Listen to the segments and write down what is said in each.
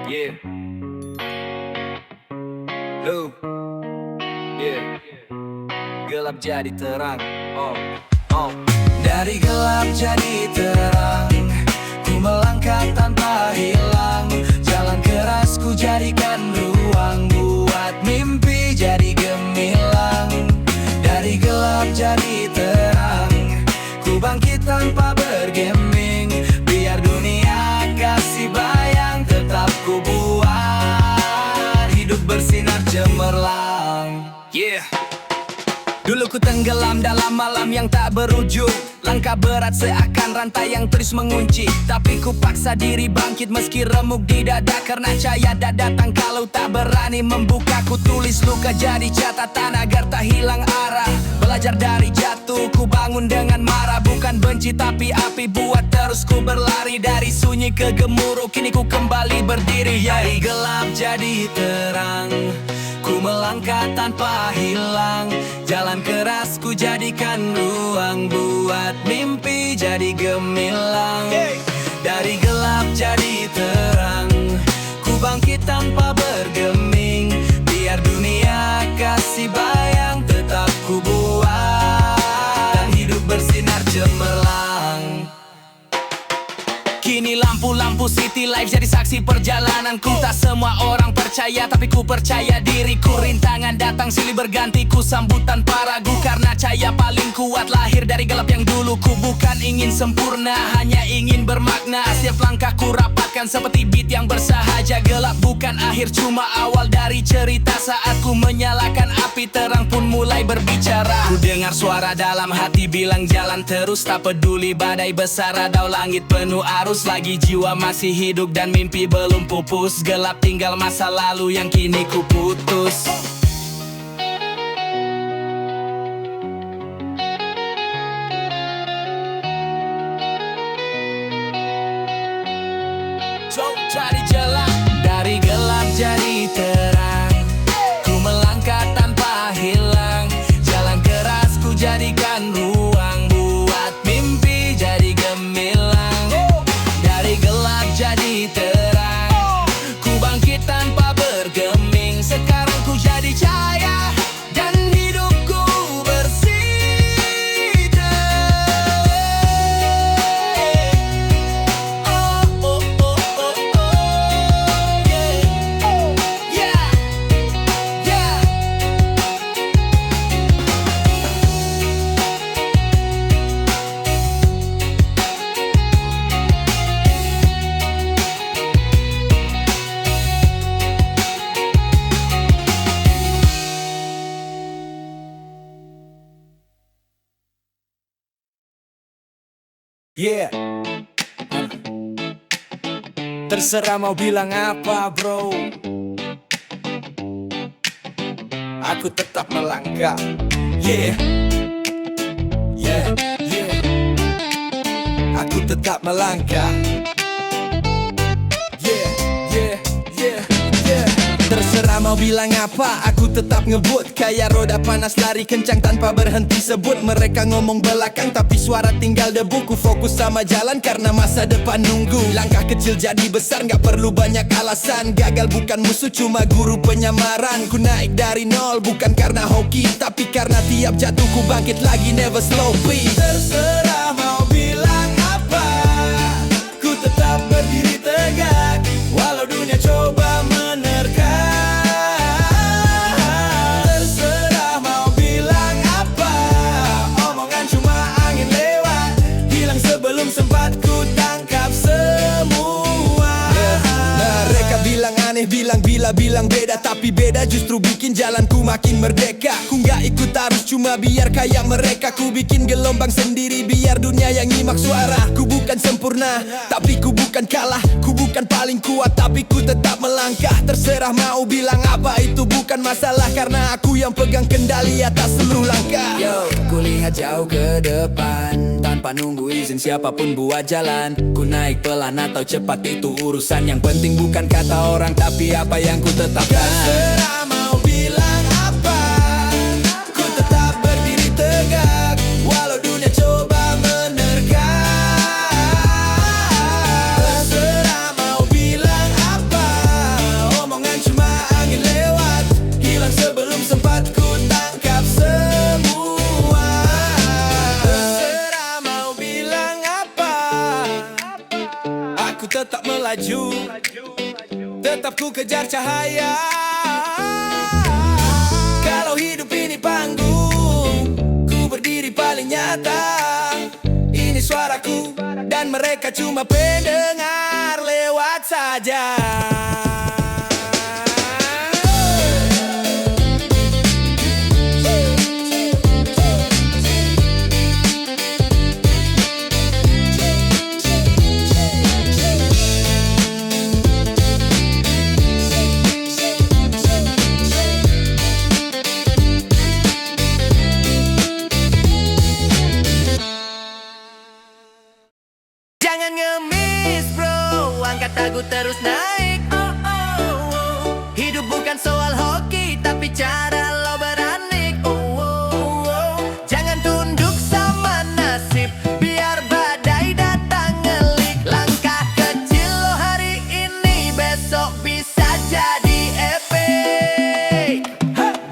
Yeah, lu, yeah, gelap jadi terang. Oh, oh. Dari gelap jadi terang, ku melangkah tanpa hilang. Jalan keras ku jadikan ruang, buat mimpi jadi gemilang. Dari gelap jadi terang, ku bangkit tanpa bergeming. Biar dunia kasih bayang, tetap ku buat hidup bersinar cemerlang. Yeah. Dulu ku tenggelam dalam malam yang tak berujung. Langkah berat seakan rantai yang terus mengunci. Tapi ku paksa diri bangkit meski remuk di dada. Karena cahaya tak datang kalau tak berani membuka. Ku tulis luka jadi catatan agar tak hilang arah. Belajar dari jatuh, ku bangun dengan marah. Bukan benci tapi api buat terus ku berlari. Dari sunyi ke gemuruh kini ku kembali berdiri. Dari gelap jadi terang, ku melangkah tanpa hilang. Jalan keras ku jadikan ruang, buat mimpi jadi gemilang. Dari gelap jadi terang, ku bangkit tanpa bergeming. Biar dunia kasih bayang, tetap ku buat dan hidup bersinar cemerlang. Kini lampu-lampu city life jadi saksi perjalananku. Tak semua orang percaya tapi ku percaya diriku. Rintangan datang silih berganti, ku sambut tanpa ragu. Karena cahaya paling kuat lahir dari gelap yang dulu. Ku bukan ingin sempurna, hanya ingin bermakna. Setiap langkah ku rapatkan seperti beat yang bersahaja. Gelap bukan akhir, cuma awal dari cerita. Saat ku menyalakan api, terang pun mulai berbicara. Ku dengar suara dalam hati bilang jalan terus. Tak peduli badai besar atau langit penuh arus. Lagi jiwa masih hidup dan mimpi belum pupus. Gelap tinggal masa lalu yang kini ku putus. Cari jalan. Dari gelap jadi terang, ku melangkah tanpa hilang. Jalan keras ku jadikan ruang, buat mimpi jadi gemilang. Dari gelap jadi terang, ku bangkit tanpa bergeming. Sekarang ku jadi cahaya dan hidupku bersinar. Oh, oh, oh, oh, oh, yeah. Yeah, yeah. Yeah. Terserah mau bilang apa bro, aku tetap melangkah. Yeah. Yeah, yeah. Aku tetap melangkah. Yeah, yeah, yeah, yeah. Terserah mau bilang apa, aku tetap ngebut. Kayak roda panas lari kencang tanpa berhenti sebut. Mereka ngomong belakang tapi suara tinggal debu. Ku fokus sama jalan karena masa depan nunggu. Langkah kecil jadi besar, gak perlu banyak alasan. Gagal bukan musuh, cuma guru penyamaran. Ku naik dari nol bukan karena hoki, tapi karena tiap jatuh ku bangkit lagi, never slow please. Terserah mau bilang apa, ku tetap berdiri tegak. Walau dunia coba menerkam. Terserah mau bilang apa, omongan cuma angin lewat, hilang sebelum sempat ku tangkap semua. Mereka bilang aneh, bilang bila, bilang beda. Tapi beda justru bikin jalanku makin merdeka. Ku gak ikut arus cuma biar kayak mereka. Ku bikin gelombang sendiri biar dunia yang nyimak suara. Ku bukan sempurna tapi ku bukan kalah. Ku bukan paling kuat tapi ku tetap melangkah. Terserah mau bilang apa, itu bukan masalah. Karena aku yang pegang kendali atas seluruh langkah. Yo, ku lihat jauh ke depan tanpa nunggu izin siapapun buat jalan. Ku naik pelan atau cepat itu urusan. Yang penting bukan kata orang tapi apa yang ku tetapkan. Terserah mau bilang apa, ku tetap berdiri tegak. Walau dunia coba menerkam. Terserah mau bilang apa, ku tetap melaju, tetap ku kejar cahaya. Kalau hidup ini panggung, ku berdiri paling nyata. Ini suaraku dan mereka cuma pendengar lewat saja. Jangan ngemis bro, angkat dagu terus naik. Hidup bukan soal hoki, tapi cara lo beranik. Jangan tunduk sama nasib, biar badai datang ngelik. Langkah kecil lo hari ini, besok bisa jadi epic.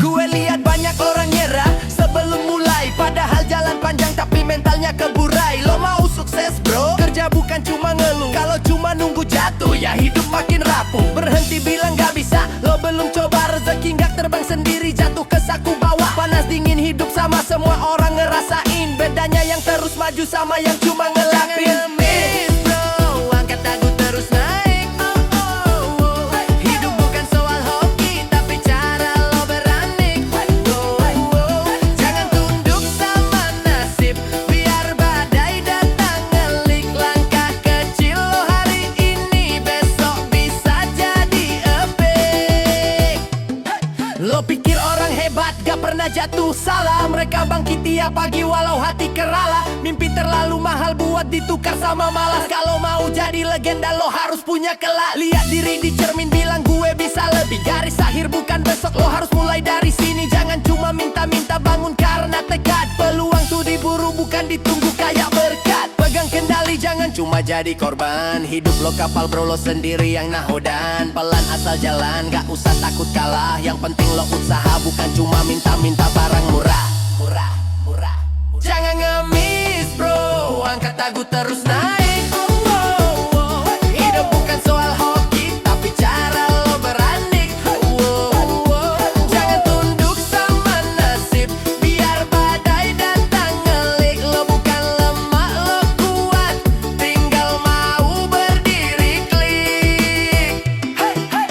Gue lihat banyak orang nyerah sebelum mulai, padahal jalan panjang tapi mentalnya keburai. Lo mau sukses bro, kerja bukan cuma ngeluh. Kalau cuma nunggu jatuh, ya hidup makin rapuh. Berhenti bilang gak bisa, lo belum coba. Rezeki gak terbang sendiri, jatuh ke saku bawah. Panas dingin hidup sama semua orang ngerasain. Bedanya yang terus maju sama yang cuma ngelapin. Jangan ngemis bro, angkat dagu terus naik. Hidup bukan soal hoki, tapi cara lo beranik. Jangan tunduk sama nasib, biar badai datang ngelik. Langkah kecil lo hari ini, besok bisa jadi epic. Lo pikir orang hebat gak pernah jatuh salah. Mereka bangkit tiap pagi walau hati kerala. Mimpi terlalu mahal buat ditukar sama malas. Kalau mau jadi legenda lo harus punya kelak. Lihat diri di cermin, bilang gue bisa lebih. Garis akhir bukan besok, lo harus mulai dari sini. Jangan cuma minta-minta, bangun karena tekad. Peluang tuh diburu bukan ditunggu kayak berkat. Pegang kendali, jangan cuma jadi korban. Hidup lo kapal bro, lo sendiri yang nahodan. Pelan asal jalan, gak usah takut kalah. Yang penting lo usaha, bukan cuma minta-minta barang murah. Jangan ngemis bro, angkat dagu terus naik. Hidup bukan soal hoki, tapi cara lo beranik. Jangan tunduk sama nasib, biar badai datang ngelik. Lo bukan lemah, lo kuat, tinggal mau berdiri klik. Hey, hey.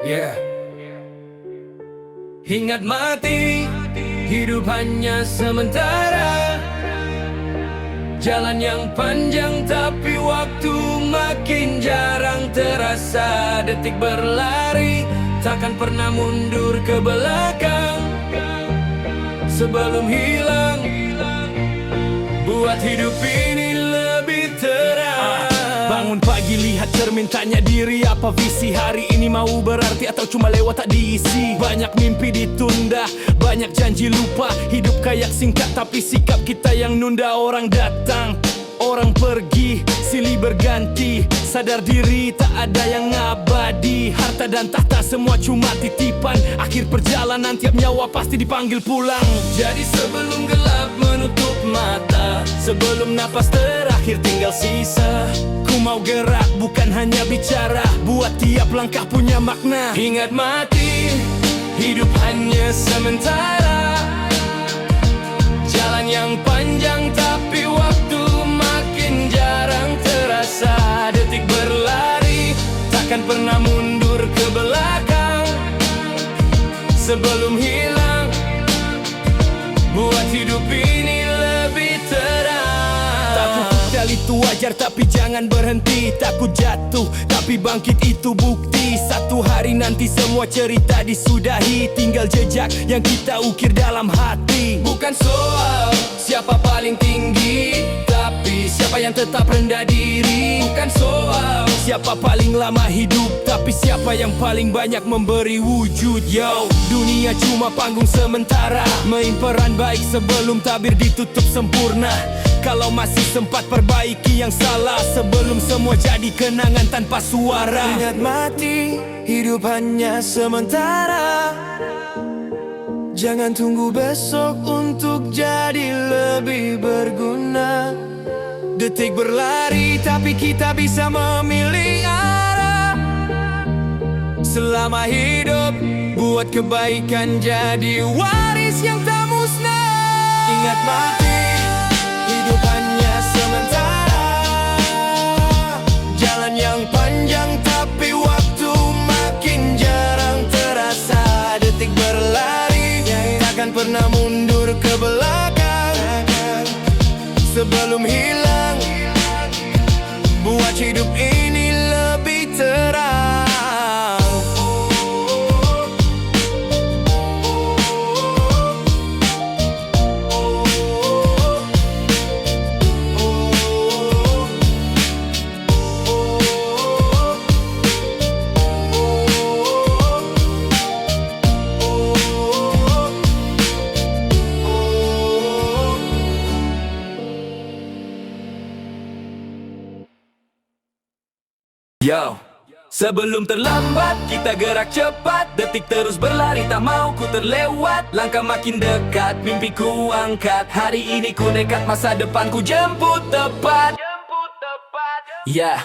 Yeah. Ingat mati, hidup hanya sementara. Jalan yang panjang tapi waktu makin jarang terasa. Detik berlari, takkan pernah mundur ke belakang. Sebelum hilang, buat hidup ini lebih terang. Bangun pagi, lihat cermin, tanya diri, apa visi hari ini? Mau berarti atau cuma lewat tak diisi? Banyak mimpi ditunda, banyak janji lupa. Hidup kayak singkat tapi sikap kita yang nunda. Orang datang, orang pergi, silih berganti. Sadar diri tak ada yang abadi. Harta dan tahta semua cuma titipan. Akhir perjalanan tiap nyawa pasti dipanggil pulang. Jadi sebelum gelap menutup mata, sebelum napas terakhir tinggal sisa, ku mau gerak bukan hanya bicara. Buat tiap langkah punya makna. Ingat mati, hidup hanya sementara. Jalan yang panjang tapi waktu makin jarang terasa. Detik berlari, takkan pernah mundur ke belakang. Sebelum hilang, buat hidup ini lebih terang. Takut gagal itu wajar tapi jangan berhenti. Takut jatuh tapi bangkit itu bukti. Satu hari nanti semua cerita disudahi. Tinggal jejak yang kita ukir dalam hati. Bukan soal siapa paling tinggi, tapi siapa yang tetap rendah diri. Bukan soal siapa paling lama hidup, tapi siapa yang paling banyak memberi wujud. Yo, dunia cuma panggung sementara, main peran baik sebelum tabir ditutup sempurna. Kalau masih sempat perbaiki yang salah, sebelum semua jadi kenangan tanpa suara. Ingat mati, hidup hanya sementara. Jangan tunggu besok untuk jadi lebih berguna. Detik berlari tapi kita bisa memilih arah. Selama hidup, buat kebaikan jadi waris yang tak musnah. Ingat mati, hidup hanya sementara. Jalan yang panjang tapi waktu makin jarang terasa. Detik berlari, takkan pernah mundur ke belakang. Sebelum hilang, buat hidup ini lebih terang. Yo, sebelum terlambat kita gerak cepat. Detik terus berlari, tak mau ku terlewat. Langkah makin dekat, mimpiku angkat. Hari ini ku nekat, masa depan ku jemput tepat. Ya,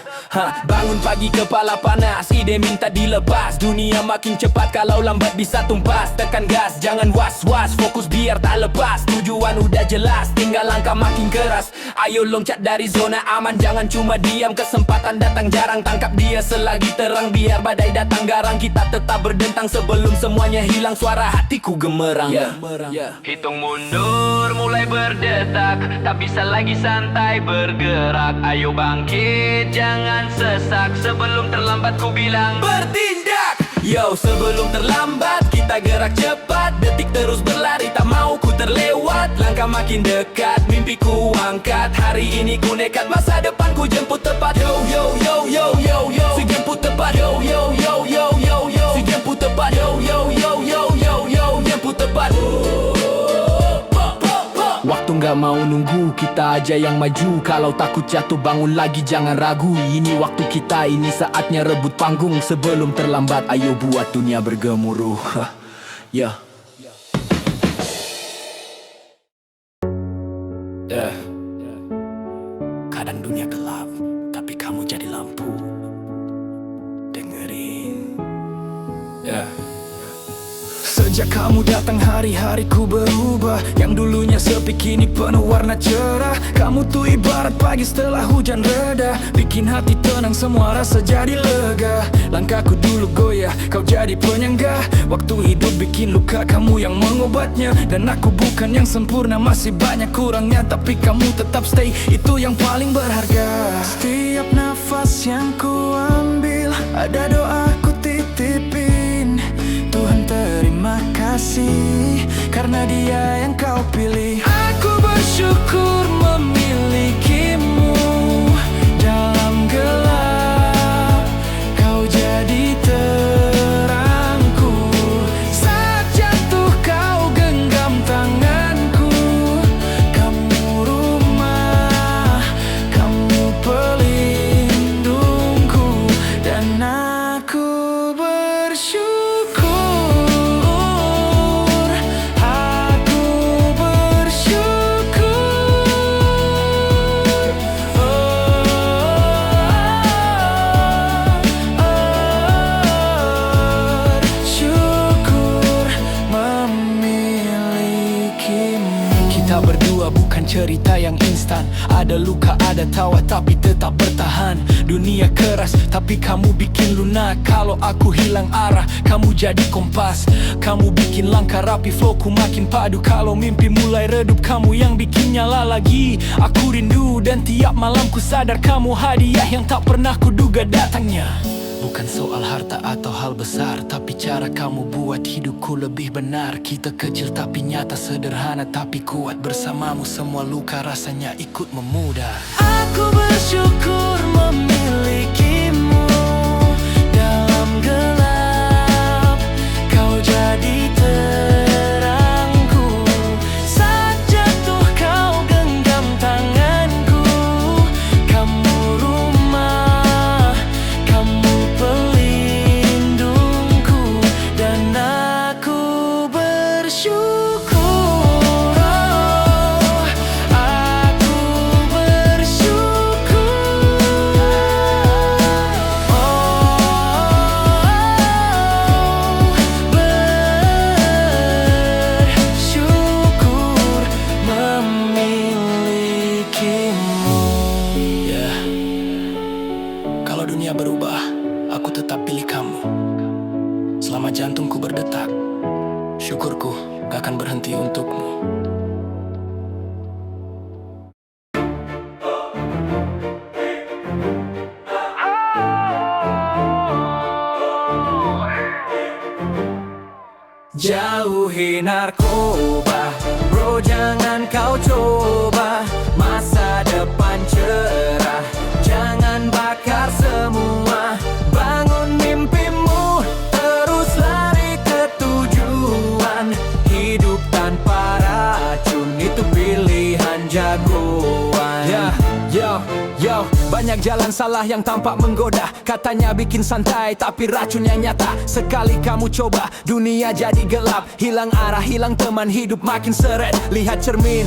bangun pagi kepala panas, ide minta dilepas. Dunia makin cepat, kalau lambat bisa tumpas. Tekan gas, jangan was-was, fokus biar tak lepas. Tujuan udah jelas, tinggal langkah makin keras. Ayo loncat dari zona aman, jangan cuma diam. Kesempatan datang jarang, tangkap dia selagi terang. Biar badai datang garang, kita tetap berdentang. Sebelum semuanya hilang, suara hatiku gemerang. Hitung mundur, mulai berdetak. Tak bisa lagi santai bergerak. Ayo bangkit, jangan sesak. Sebelum terlambat ku bilang bertindak. Yo, sebelum terlambat kita gerak cepat. Detik terus berlari, tak mau ku terlewat. Langkah makin dekat, mimpiku angkat. Hari ini ku nekat, masa depan ku jemput tepat. Yo yo yo yo yo yo, si jemput tepat. Yo yo yo yo yo yo, si jemput tepat. Yo yo yo yo yo yo, jemput tepat. Waktu gak mau nunggu, kita aja yang maju. Kalau takut jatuh bangun lagi, jangan ragu. Ini waktu kita, ini saatnya rebut panggung. Sebelum terlambat, ayo buat dunia bergemuruh. Ya. Kadang dunia gelap, tapi kamu jadi lampu. Dengerin. Sejak kamu datang hari-hariku berubah. Yang dulunya sepi kini penuh warna cerah. Kamu tuh ibarat pagi setelah hujan reda, bikin hati tenang, semua rasa jadi lega. Langkahku dulu goyah, kau jadi penyangga. Waktu hidup bikin luka, kamu yang mengobatnya. Dan aku bukan yang sempurna, masih banyak kurangnya. Tapi kamu tetap stay, itu yang paling berharga. Setiap nafas yang ku ambil, ada doa ku titipin. Tuhan terima kasih, karena Dia yang kau pilih. Aku bersyukur memilikimu. Dalam gelap, kau jadi terangku. Saat jatuh kau genggam tanganku. Kamu rumah, kamu pelindungku. Dan aku bersyukur. Kita berdua bukan cerita yang instan. Ada luka, ada tawa, tapi tetap bertahan. Dunia keras, tapi kamu bikin lunak. Kalau aku hilang arah, kamu jadi kompas. Kamu bikin langkah rapi, flowku makin padu. Kalau mimpi mulai redup, kamu yang bikin nyala lagi. Aku rindu dan tiap malam ku sadar kamu hadiah yang tak pernah kuduga datangnya. Bukan soal harta atau hal besar, tapi cara kamu buat hidupku lebih benar. Kita kecil tapi nyata, sederhana tapi kuat. Bersamamu semua luka rasanya ikut memudar. Aku bersyukur memilikimu. Dalam gelap kau jadi terangku. Saat jatuh kau genggam tanganku. Kamu rumah, kamu pelindungku. Dan aku bersyukur. Aku bersyukur. Bersyukur memilikimu. Ya, kalau dunia berubah, aku tetap pilih kamu. Selama jantungku berdetak, syukurku gak akan berhenti untukmu. Jauhi narkoba, bro, jangan kau coba. Masa depan cerah, jangan bakar semua. Bangun mimpimu, terus lari ke tujuan. Hidup tanpa racun, itu pilihan jagoan. Yo, banyak jalan salah yang tampak menggoda. Katanya bikin santai, tapi racunnya nyata. Sekali kamu coba, dunia jadi gelap. Hilang arah, hilang teman, hidup makin seret. Lihat cermin,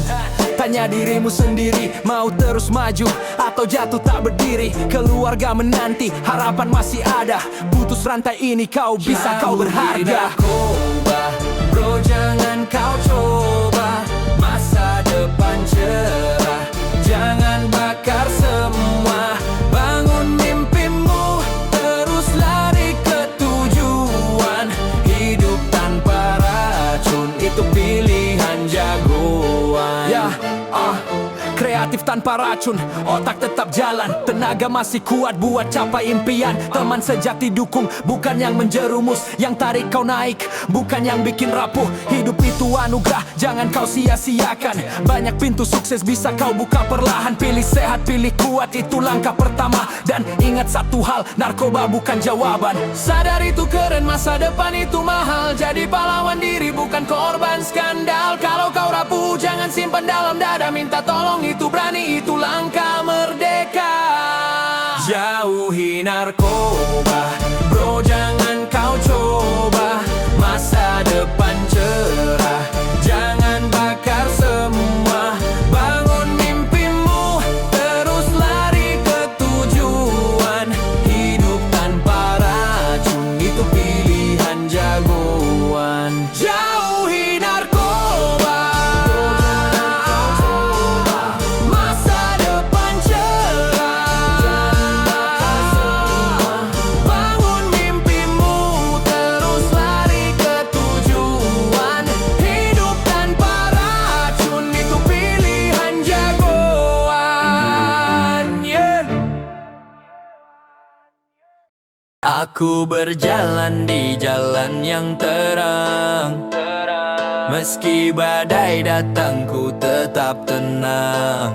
tanya dirimu sendiri. Mau terus maju, atau jatuh tak berdiri. Keluarga menanti, harapan masih ada. Putus rantai ini, kau bisa, kau berharga. Narkoba, bro, jangan kau coba. Masa depan cerah, jangan bakar semua. Bangun mimpimu, terus lari ke tujuan. Hidup tanpa racun, itu pilihan jagoan. Kreatif tanpa racun, otak tetap jalan. Tenaga masih kuat buat capai impian. Teman sejati dukung, bukan yang menjerumus. Yang tarik kau naik, bukan yang bikin rapuh. Hidup itu anugerah, jangan kau sia-siakan. Banyak pintu sukses bisa kau buka perlahan. Pilih sehat, pilih kuat, itu langkah pertama. Dan ingat satu hal, narkoba bukan jawaban. Sadar itu keren, masa depan itu mahal. Jadi pahlawan diri, bukan korban skandal. Kalau kau rapuh, jangan simpan dalam dada. Minta tolong, itu berani, itu langkah merdeka. Jauhi narkoba, bro, jangan kau coba. Masa depan cerah, jangan bakar semua. Bangun mimpimu, terus lari ke tujuan. Hidup tanpa racun, itu pilihan jagoan. Jauhi narkoba, masa depan cerah. Bangun mimpimu, terus lari ke tujuan. Hidup tanpa racun, itu pilihan jagoan. Aku berjalan di jalan yang terang. Meski badai datang, ku tetap tenang.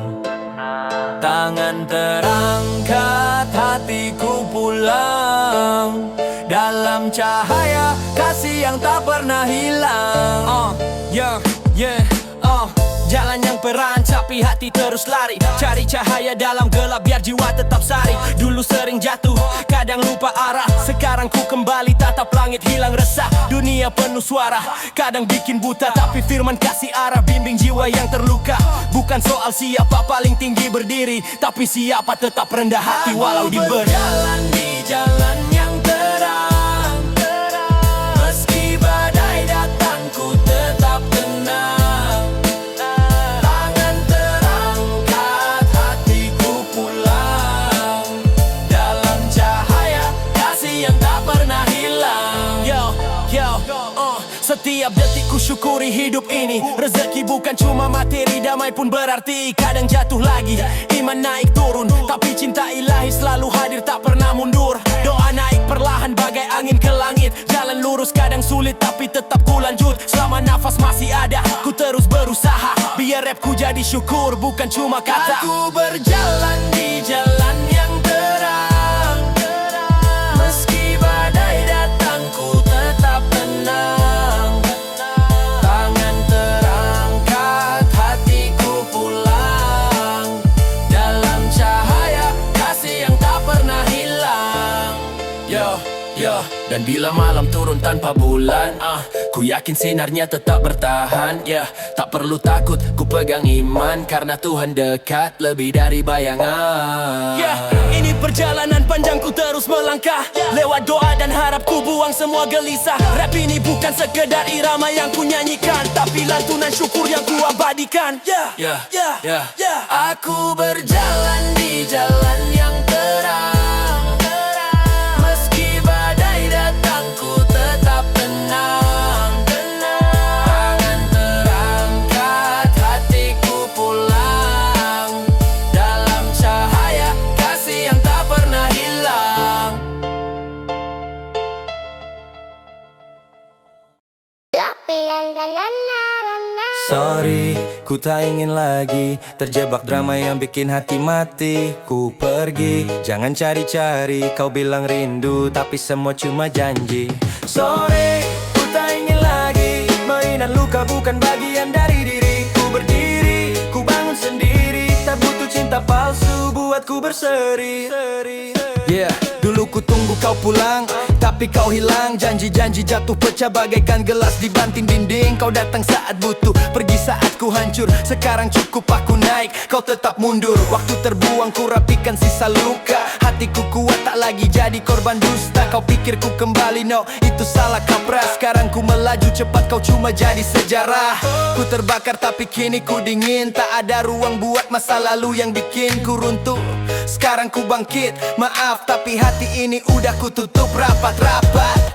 Tangan terangkat, hatiku pulang. Dalam cahaya kasih yang tak pernah hilang. Jalan yang berancapi, hati terus lari. Cari cahaya dalam gelap biar jiwa tetap sari. Dulu sering jatuh, kadang lupa arah. Sekarang ku kembali, tatap langit hilang resah. Dunia penuh suara, kadang bikin buta. Tapi firman kasih arah, bimbing jiwa yang terluka. Bukan soal siapa paling tinggi berdiri, tapi siapa tetap rendah hati walau diberi. Berjalan di jalan yang terang. Meski badai datang, ku tetap tenang. Setiap detik ku syukuri hidup ini. Rezeki bukan cuma materi, damai pun berarti. Kadang jatuh lagi, iman naik turun, tapi cinta ilahi selalu hadir tak pernah mundur. Doa naik perlahan. sulit tapi tetap ku lanjut. Selama nafas masih ada, ku terus berusaha. Biar rapku jadi syukur, bukan cuma kata. Aku berjalan di jalan yang terang, meski badai datang ku tetap tenang. Tangan terangkat, hatiku pulang dalam cahaya kasih yang tak pernah hilang. Dan bila malam turun tanpa bulan, ku yakin sinarnya tetap bertahan. Tak perlu takut, ku pegang iman, karena Tuhan dekat lebih dari bayangan. Ini perjalanan panjang, ku terus melangkah. Lewat doa dan harap ku buang semua gelisah. Rap ini bukan sekedar irama yang ku nyanyikan, tapi lantunan syukur yang ku abadikan. Aku berjalan di jalan yang terang, sorry, ku tak ingin lagi terjebak drama yang bikin hati mati. Ku pergi, jangan cari-cari. Kau bilang rindu, tapi semua cuma janji. Sorry, ku tak ingin lagi mainan luka bukan bagian dari diri. Ku berdiri, ku bangun sendiri. Tak butuh cinta palsu buatku berseri. Dulu ku tunggu kau pulang, tapi kau hilang. Janji-janji jatuh pecah bagaikan gelas dibanting dinding. Kau datang saat butuh, pergi saat ku hancur. Sekarang cukup aku naik, kau tetap mundur. Waktu terbuang ku rapikan sisa luka. Hatiku kuat tak lagi jadi korban dusta. Kau pikir ku kembali, no, itu salah kaprah. Sekarang ku melaju cepat, kau cuma jadi sejarah. Ku terbakar tapi kini ku dingin. Tak ada ruang buat masa lalu yang bikin ku runtuh. Sekarang ku bangkit, maaf tapi hati ini udah ku tutup rapat-rapat.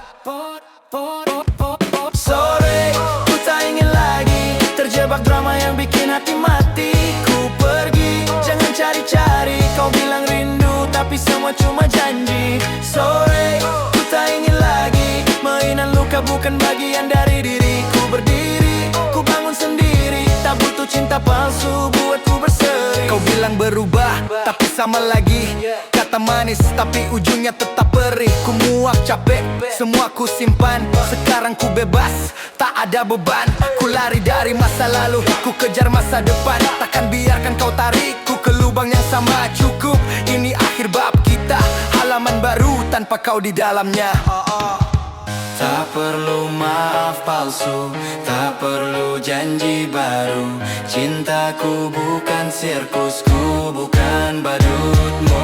Sorry, ku tak ingin lagi terjebak drama yang bikin hati mati. Ku pergi, jangan cari-cari. Kau bilang rindu, tapi semua cuma janji. Sorry, ku tak ingin lagi mainan luka bukan bagian dari diri. Ku berdiri, ku bangun sendiri. Tak butuh cinta palsu buatku berseri. Kau bilang berubah, tapi sama lagi. Kata manis, tapi ujungnya tetap perih. Ku muak, capek, semua ku simpan. Sekarang ku bebas, tak ada beban. Ku lari dari masa lalu, ku kejar masa depan. Takkan biarkan kau tarikku ke lubang yang sama. Cukup, ini akhir bab kita. Halaman baru tanpa kau di dalamnya. Tak perlu maaf palsu, tak perlu janji baru. Cintaku bukan sirkusku, bukan badutmu.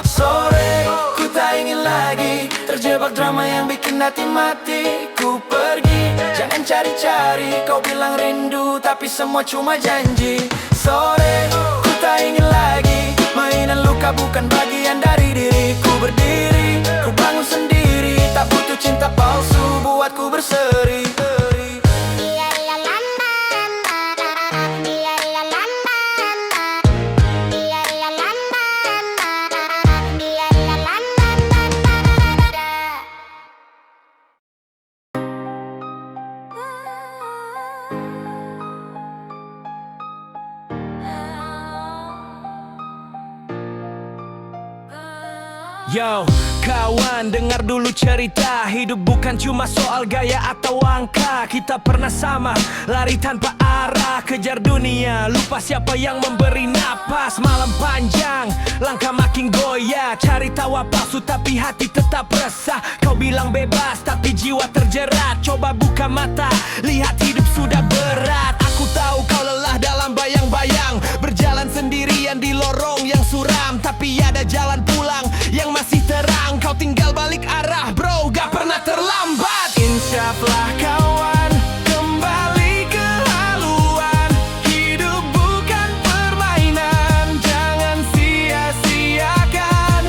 Sorry, ku tak ingin lagi terjebak drama yang bikin hati mati. Ku pergi, jangan cari-cari. Kau bilang rindu, tapi semua cuma janji. Sorry, ku tak ingin lagi mainan luka bukan bagian dari diri. Ku berdiri, ku bangun sendiri. Tak butuh cinta palsu buatku berseri. Yo, kawan, dengar dulu cerita. Hidup bukan cuma soal gaya atau angka. Kita pernah sama, lari tanpa arah. Kejar dunia, lupa siapa yang memberi napas. Malam panjang, langkah makin goyah. Cari tawa palsu tapi hati tetap resah. Kau bilang bebas tapi jiwa terjerat. Coba buka mata, lihat hidup sudah berat. Aku tahu kau lelah dalam bayang-bayang. Berjalan sendirian di lorong yang suram. Tapi ada jalan pulang yang masih terang. Kau tinggal balik arah, bro, gak pernah terlambat. Insyaallah kawan, kembali ke haluan. Hidup bukan permainan, jangan sia-siakan.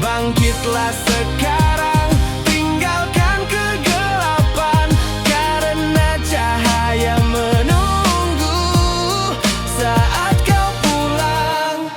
Bangkitlah sekarang, tinggalkan kegelapan. Karena cahaya menunggu saat kau pulang.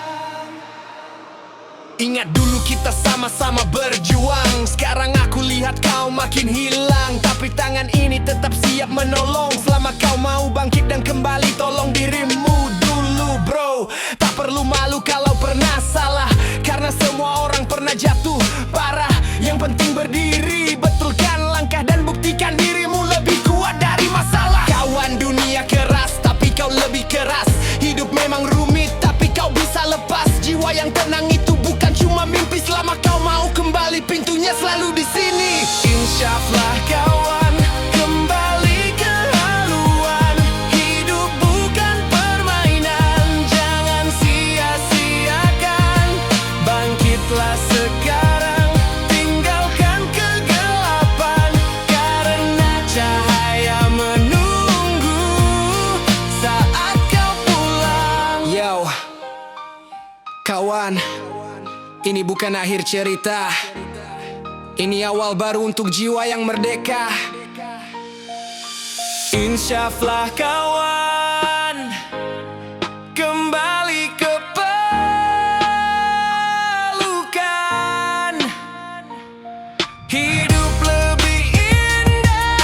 Ingat dulu kita sama-sama berjuang. Sekarang aku lihat kau makin hilang, tapi tangan ini tetap siap menolong. Selama kau mau bangkit dan kembali, tolong dirimu dulu bro. Tak perlu malu kalau pernah salah, karena semua orang pernah jatuh parah. Yang penting berdiri, betulkan langkah dan buktikan dirimu lebih kuat dari masalah. Kawan, dunia keras tapi kau lebih keras. Hidup memang rumit tapi kau bisa lepas. Jiwa yang tenang itu bukan cuma mimpi. Selama kau mau kembali, pintunya selalu di sini. Insyaallah kawan, kembali ke haluan. Hidup bukan permainan, jangan sia-siakan. Bangkitlah sekarang, tinggalkan kegelapan, karena cahaya menunggu saat kau pulang. Yo, kawan, ini bukan akhir cerita. Ini awal baru untuk jiwa yang merdeka. Insyaallah kawan, kembali ke pelukan. Hidup lebih indah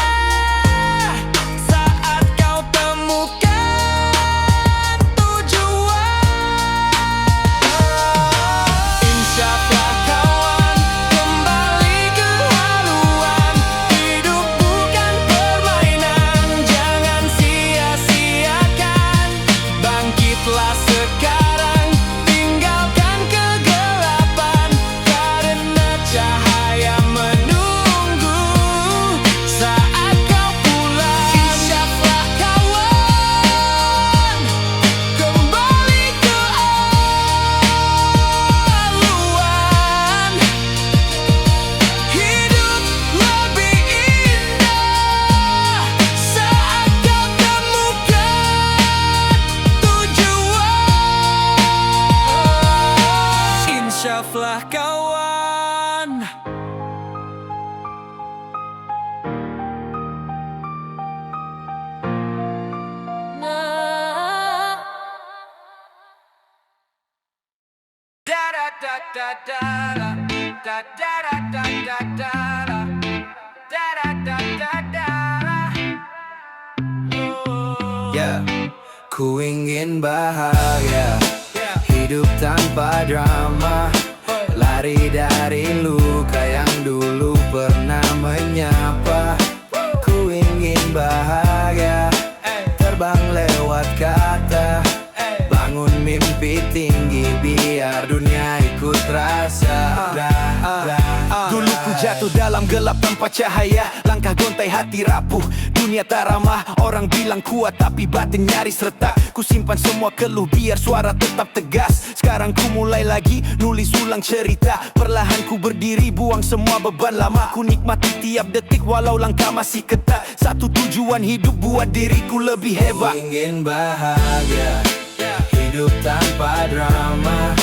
saat kau temukan tujuan. Insyaallah kawan, kembali ke haluan. Hidup bukan permainan, jangan sia-siakan. Bangkitlah sekarang, tinggalkan kegelapan, karena cahaya menunggu saat kau pulang. Insyaallah kawan, kembali ke haluan. Hidup lebih indah saat kau temukan tujuan. Insyaallah kawan. Da da da da da da da da da da da da da da da. Yeah. Ku ingin bahagia, hidup tanpa drama, lari dari luka yang dulu pernah menyapa. Ku ingin bahagia, terbang lewat kata, bangun mimpi tinggi biar dunia ikut rasa. Dulu ku jatuh dalam gelap tanpa cahaya, langkah gontai hati rapuh, dunia tak ramah. Orang bilang kuat tapi batin nyaris retak. Ku simpan semua keluh biar suara tetap tegas. Sekarang ku mulai lagi nulis ulang cerita. Perlahan ku berdiri, buang semua beban lama. Ku nikmati tiap detik walau langkah masih ketat. Satu tujuan hidup buat diriku lebih hebat. Ku ingin bahagia, hidup tanpa drama,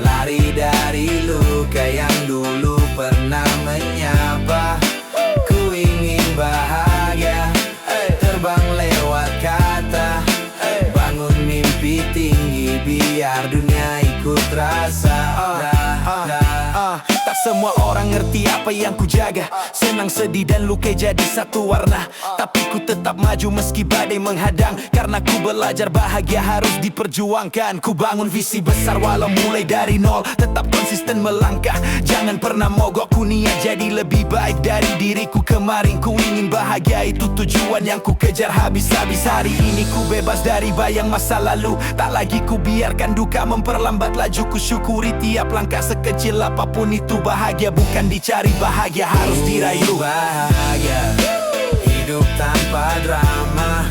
lari dari luka yang dulu pernah menyapa. Ku ingin bahagia, terbang lewat kata, bangun mimpi tinggi biar dunia ikut rasa. Tak semua orang ngerti apa yang ku jaga. Senang, sedih dan luka jadi satu warna. Tapi ku tetap maju meski badai menghadang, karena ku belajar bahagia harus diperjuangkan. Ku bangun visi besar walau mulai dari nol, tetap konsisten melangkah, jangan pernah mogok. Ku niat jadi lebih baik dari diriku kemarin. Ku ingin bahagia, itu tujuan yang ku kejar habis-habis. Hari ini ku bebas dari bayang masa lalu, tak lagi ku biarkan duka memperlambat laju. Ku syukuri tiap langkah sekecil apapun itu. Bahagia bukan dicari, bahagia harus dirayu. Bahagia, hidup tanpa drama,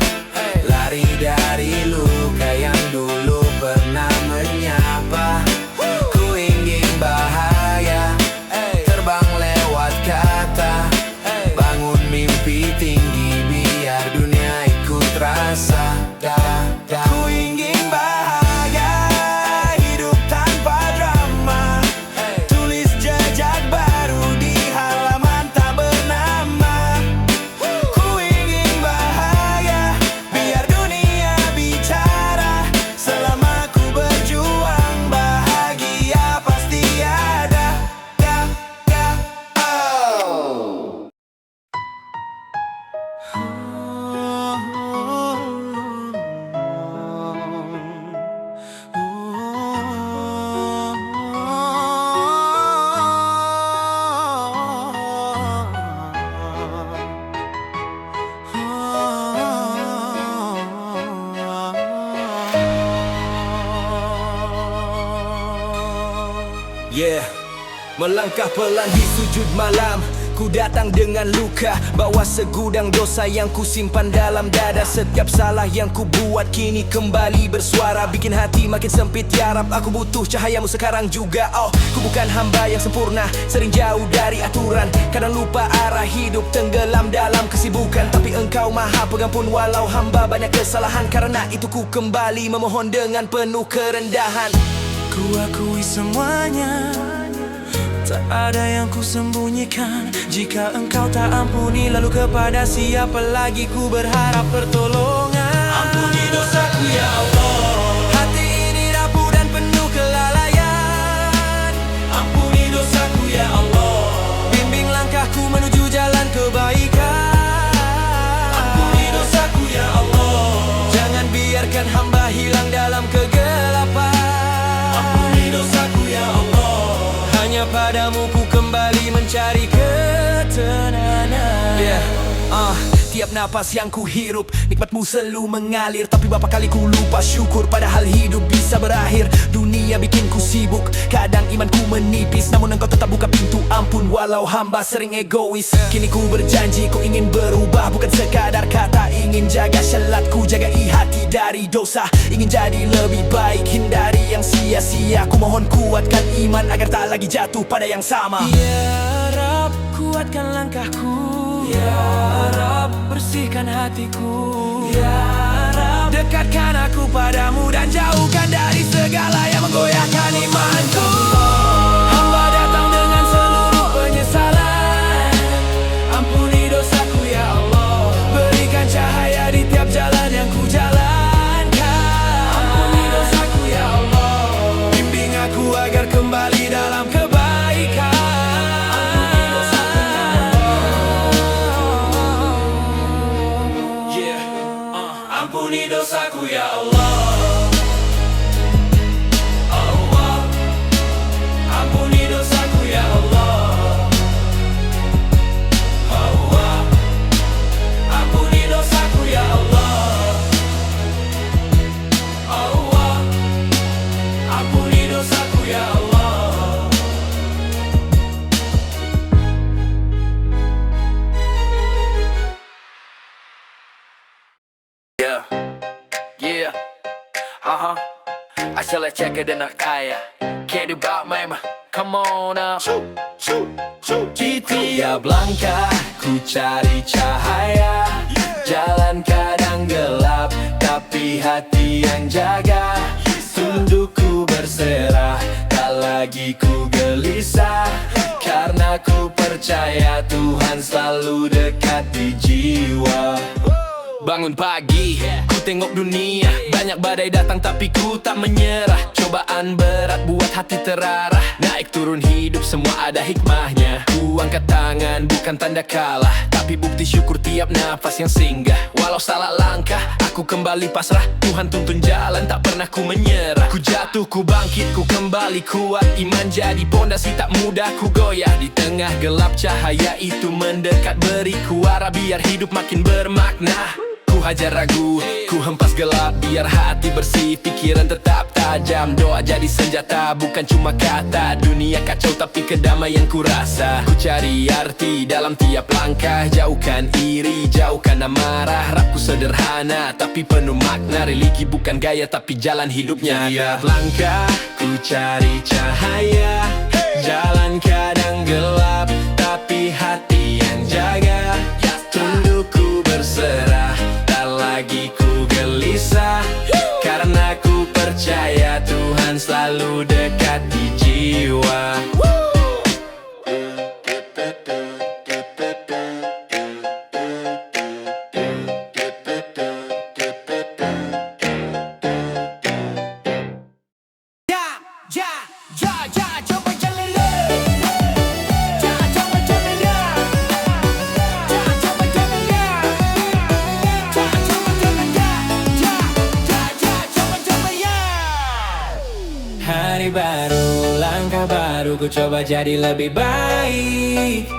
lari dari luka yang dulu pernah menyapa. Ku ingin bahagia, terbang lewat kata, bangun mimpi tinggi biar dunia ikut rasa. Ku ingin bahagia, hidup tanpa drama, tulis jejak baru di halaman tak bernama. Ku ingin bahagia, Yeah, melangkah pelan di sujud malam, ku datang dengan luka, bawa segudang dosa yang ku simpan dalam dada. Setiap salah yang ku buat kini kembali bersuara, bikin hati makin sempit. Ya Rab, aku butuh cahayamu sekarang juga. Oh, ku bukan hamba yang sempurna, sering jauh dari aturan, kadang lupa arah hidup, tenggelam dalam kesibukan. Tapi engkau maha pengampun walau hamba banyak kesalahan, karena itu ku kembali memohon dengan penuh kerendahan. Ku akui semuanya, tak ada yang ku sembunyikan. Jika engkau tak ampuni, lalu kepada siapa lagi ku berharap pertolongan? Ampuni dosaku ya Allah. Hati ini rapuh dan penuh kelalaian. Ampuni dosaku ya Allah. Bimbing langkahku menuju jalan kebaikan. Ampuni dosaku ya Allah. Jangan biarkan hamba hilang dalam kegelapan. Dosaku ya Allah, hanya padamu ku kembali mencari ketenangan. Tiap napas yang ku hirup, nikmatmu selalu mengalir. Tapi berapa kali ku lupa syukur, padahal hidup bisa berakhir. Dunia bikin ku sibuk, kadang imanku menipis, namun engkau tetap buka pintu ampun walau hamba sering egois. Kini ku berjanji ku ingin berubah, bukan sekadar kata. Ingin jaga syalatku, jagai hati dari dosa. Ingin jadi lebih baik, hindari yang sia-sia. Ku mohon kuatkan iman agar tak lagi jatuh pada yang sama. Ya Rab, kuatkan langkahku. Ya Rab, bersihkan hatiku. Ya Rab, dekatkan aku padamu dan jauhkan dari segala yang menggoyahkan imanku. Hamba datang dengan seluruh penyesalan. Ampuni dosaku ya Allah. Berikan cahaya di tiap jalan yang ku jalankan. Ampuni dosaku ya Allah. Bimbing aku agar kembali dalam kebaikan. Ampuni dosaku ya Allah. Allah, ampuni dosaku ya Allah. Allah, ampuni dosaku ya Allah. Allah, ampuni dosaku ya Allah. Yeah, I shall check it in a kaya. Can't about mama, come on now. Di tiap langkah ku cari cahaya. Jalan kadang gelap, tapi hati yang jaga. Tundukku berserah, tak lagi ku gelisah, karena ku percaya Tuhan selalu dekat di jiwa. Bangun pagi, ku tengok dunia, banyak badai datang tapi ku tak menyerah. Cobaan berat buat hati terarah, naik turun hidup semua ada hikmahnya. Ku angkat tangan bukan tanda kalah, tapi bukti syukur tiap nafas yang singgah. Walau salah langkah, aku kembali pasrah. Tuhan tuntun jalan, tak pernah ku menyerah. Ku jatuh, ku bangkit, ku kembali kuat. Iman jadi pondasi, tak mudah ku goyah. Di tengah gelap cahaya itu mendekat, beri ku arah biar hidup makin bermakna. Ku hajar ragu, ku hempas gelap, biar hati bersih, pikiran tetap tajam. Doa jadi senjata, bukan cuma kata. Dunia kacau tapi kedamaian ku rasa. Ku cari arti dalam tiap langkah, jauhkan iri, jauhkan amarah. Rapku sederhana tapi penuh makna, religi bukan gaya tapi jalan hidupnya. Tiap langkah ku cari cahaya. Jalan kadang gelap, tapi hati yang jaga. Tundukku berserah, lagi ku gelisah, karena ku percaya Tuhan selalu dekat di jiwa. Hari baru, langkah baru, ku coba jadi lebih baik.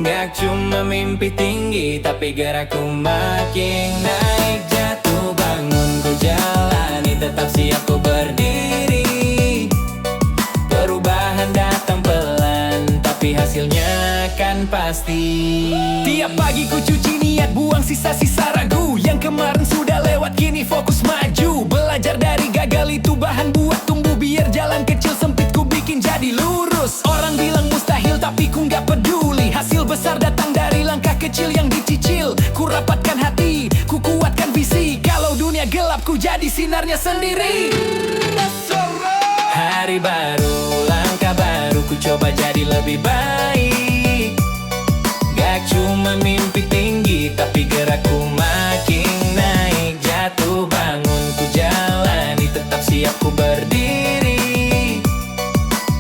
Gak cuma mimpi tinggi, tapi gerakku makin naik. Jatuh bangun ku jalani, tetap siap ku berdiri. Perubahan pasti. Tiap pagi ku cuci niat, buang sisa-sisa ragu. Yang kemarin sudah lewat, kini fokus maju. Belajar dari gagal, itu bahan buat tumbuh. Biar jalan kecil sempit ku bikin jadi lurus. Orang bilang mustahil tapi ku gak peduli. Hasil besar datang dari langkah kecil yang dicicil. Ku rapatkan hati, ku kuatkan visi. Kalau dunia gelap, ku jadi sinarnya sendiri. Hari baru, langkah baru, ku coba jadi lebih baik. Gak cuma mimpi tinggi, tapi gerakku makin naik. Jatuh bangun ku jalani, tetap siap ku berdiri.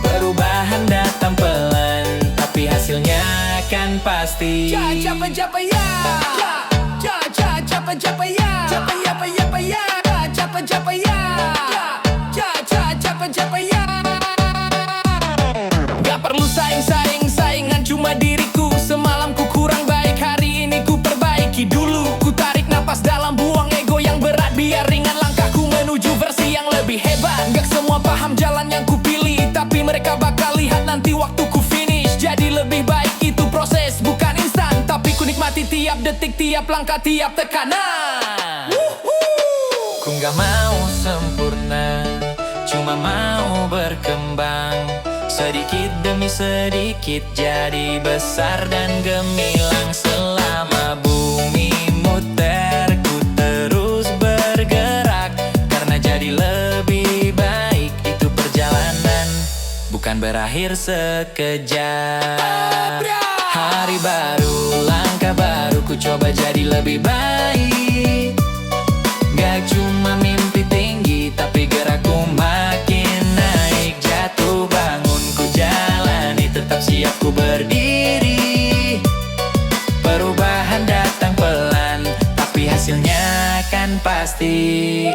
Perubahan datang pelan, tapi hasilnya kan pasti. Capek-capek ya, capek-capek ya, capek-capek ya, capek-capek ya, capek-capek ya. Gak perlu saing-saing, saingan cuma diriku. Semalam ku kurang baik, hari ini ku perbaiki. Dulu ku tarik napas dalam, buang ego yang berat. Biar ringan langkahku menuju versi yang lebih hebat. Gak semua paham jalan yang ku pilih, tapi mereka bakal lihat nanti waktu ku finish. Jadi lebih baik itu proses, bukan instan. Tapi ku nikmati tiap detik, tiap langkah, tiap tekanan. Ku gak mau sempurna, cuma mau berkembang. Sedikit demi sedikit jadi besar dan gemilang. Selama bumi muter, ku terus bergerak. Karena jadi lebih baik, itu perjalanan, bukan berakhir sekejap. Hari baru, langkah baru, ku coba jadi lebih baik. Gak cuma mimpi tinggi, tapi gerakku makin naik. Jatuh bangun ku jalani, tetap siap ku berdiri. Perubahan datang pelan, tapi hasilnya kan pasti.